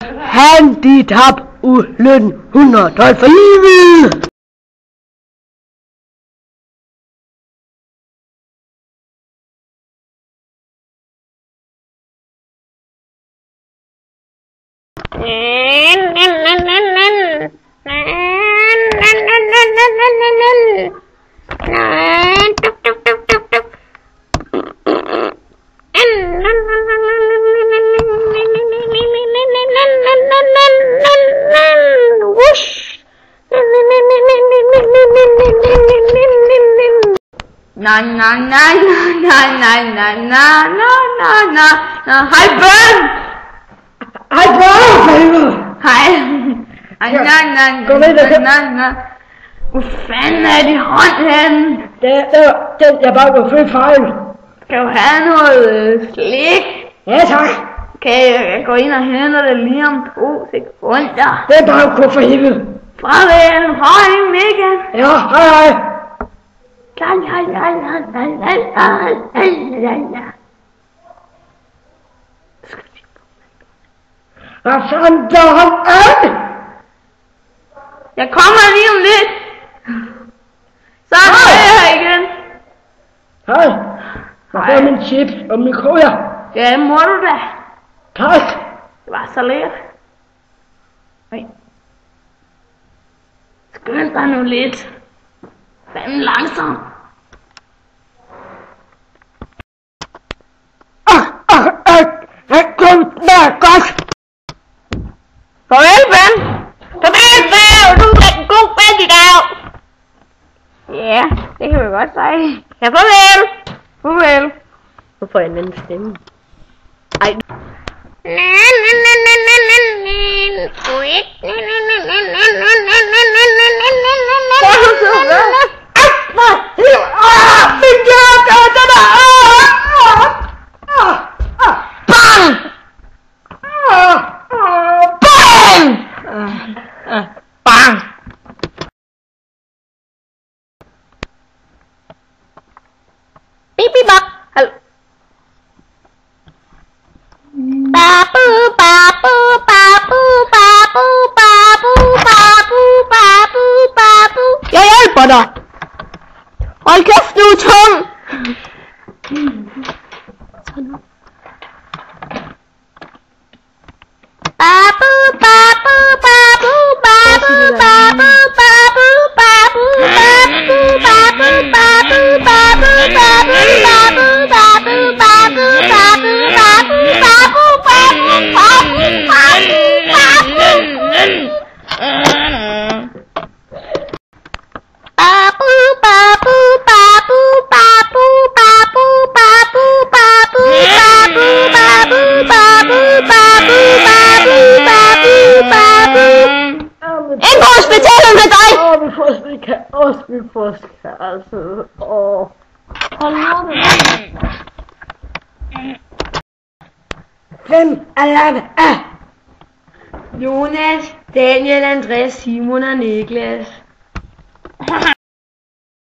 Handicap Ullen 112 for livet! Hej børn! Hej børn! Hej! Gå ned og køb. Hvor fanden er de hånd henne? Den jeg bare går fri fejl. Skal du have noget slik? Ja tak. Kan jeg gå ind og hente det lige om 2 sekunder? Det er bare gå for helvede. Farvel! Hej Michael! Ja, hej. Hvad fanden der han er? Jeg kommer lige om lidt. Så er jeg her igen. Hej. Jeg får min chips og min cola. Ja, må du da. Tak. Det var så let. Nej. Skynd dig nu lidt. Fanden langsomt. Godt. Farvel, ven. Farvel, ven. Du er en god ven i dag. Ja, det kan vi godt sige. Ja, farvel. Farvel. Nu får jeg en anden stemme. Ej. Bang! Beep beep bop. Babu babu babu babu babu babu babu babu. Jeg hjælper dig. Hold kæft, du er tung. Babu babu babu babu babu babu babu babu babu babu babu babu babu babu babu babu Vi får skærelse. Hold nu det. Hvem er det? Jonas, Daniel, Andreas, Simon og Niklas.